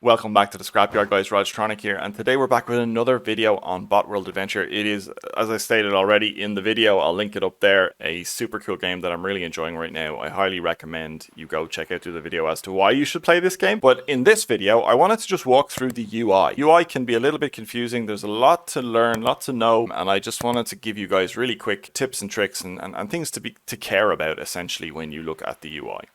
Welcome back to the Scrapyard, guys. Rajtronic here, and today we're back with another video on Botworld Adventure. It is, as I stated already in the video, I'll link it up there, a super cool game that I'm really enjoying right now. I highly recommend you go check out the video as to why you should play this game. But in this video, I wanted to just walk through the UI. UI can be a little bit confusing. There's a lot to learn, lot to know, and I just wanted to give you guys really quick tips and tricks and things to care about, essentially, when you look at the UI.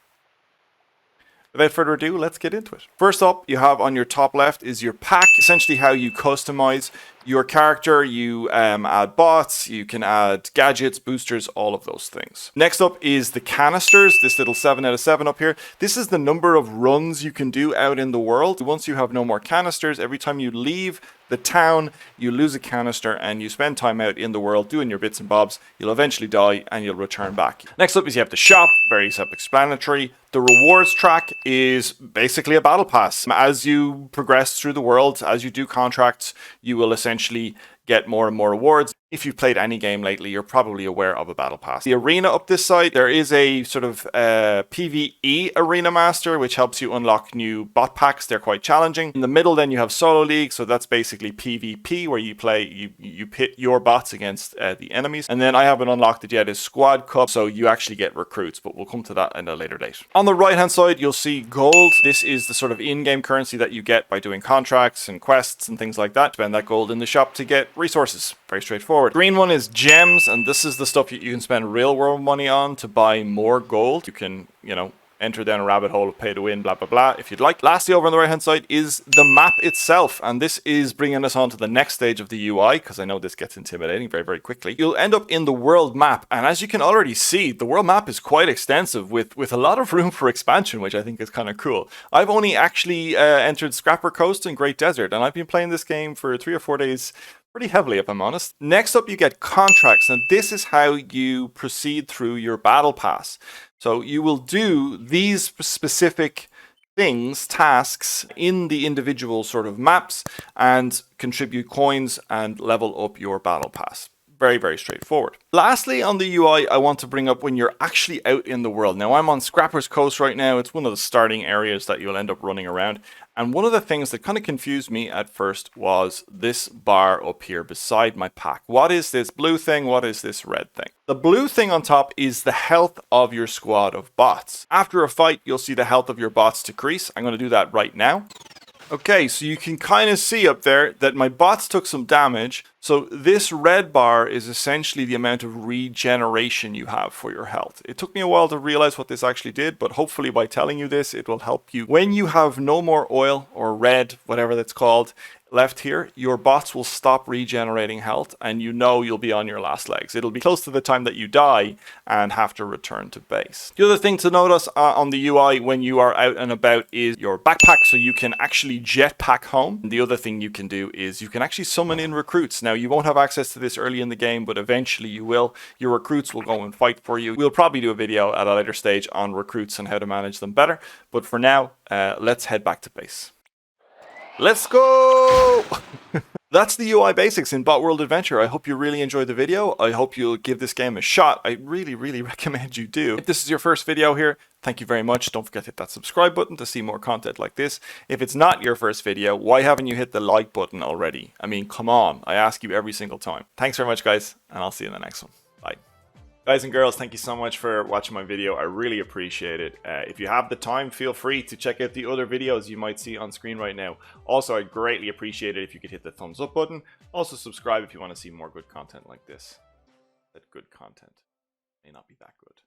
Without further ado, let's get into it. First up, you have on your top left is your pack, essentially how you customize your character. You add bots, you can add gadgets, boosters, all of those things. Next up is the canisters, this little 7 out of 7 up here. This is the number of runs you can do out in the world. Once you have no more canisters, every time you leave the town, you lose a canister and you spend time out in the world doing your bits and bobs. You'll eventually die and you'll return back. Next up is you have the shop, very self-explanatory. The rewards track is basically a battle pass. As you progress through the world, as you do contracts, you will essentially get more and more rewards. If you've played any game lately, you're probably aware of a battle pass. The arena up this side, there is a sort of PvE arena master, which helps you unlock new bot packs. They're quite challenging. In the middle, then you have solo league, so that's basically PvP, where you play, you pit your bots against the enemies. And then I haven't unlocked it yet, is squad cup, so you actually get recruits, but we'll come to that in a later date. On the right hand side, you'll see gold. This is the sort of in-game currency that you get by doing contracts and quests and things like that. Spend that gold in the shop to get resources. Very straightforward. Green one is gems, and this is the stuff you can spend real world money on to buy more gold. You can, enter down a rabbit hole of pay to win, blah, blah, blah, if you'd like. Lastly, over on the right hand side is the map itself, and this is bringing us on to the next stage of the UI, because I know this gets intimidating very, very quickly. You'll end up in the world map, and as you can already see, the world map is quite extensive with a lot of room for expansion, which I think is kind of cool. I've only actually entered Scrapper Coast and Great Desert, and I've been playing this game for 3 or 4 days pretty heavily, if I'm honest. Next up, you get contracts, and this is how you proceed through your battle pass. So you will do these specific things, tasks, in the individual sort of maps and contribute coins and level up your battle pass. Very, very straightforward. Lastly, on the UI, I want to bring up when you're actually out in the world. Now, I'm on Scrapper's Coast right now. It's one of the starting areas that you'll end up running around. And one of the things that kind of confused me at first was this bar up here beside my pack. What is this blue thing? What is this red thing? The blue thing on top is the health of your squad of bots. After a fight, you'll see the health of your bots decrease. I'm going to do that right now. Okay, so you can kind of see up there that my bots took some damage. So this red bar is essentially the amount of regeneration you have for your health. It took me a while to realize what this actually did, but hopefully by telling you this, it will help you. When you have no more oil or red, whatever that's called, left here, your bots will stop regenerating health and you'll be on your last legs. It'll be close to the time that you die and have to return to base. The other thing to notice on the UI when you are out and about is your backpack, so you can actually jetpack home. And the other thing you can do is you can actually summon in recruits. Now, you won't have access to this early in the game, but eventually you will. Your recruits will go and fight for you. We'll probably do a video at a later stage on recruits and how to manage them better. But for now, let's head back to base. Let's go! That's the UI basics in Botworld Adventure. I hope you really enjoyed the video. I hope you'll give this game a shot. I really, really recommend you do. If this is your first video here, thank you very much. Don't forget to hit that subscribe button to see more content like this. If it's not your first video, why haven't you hit the like button already? I mean, come on. I ask you every single time. Thanks very much, guys, and I'll see you in the next one. Bye. Guys and girls, thank you so much for watching my video. I really appreciate it. If you have the time, feel free to check out the other videos you might see on screen right now. Also, I'd greatly appreciate it if you could hit the thumbs up button. Also, subscribe if you want to see more good content like this. That good content may not be that good.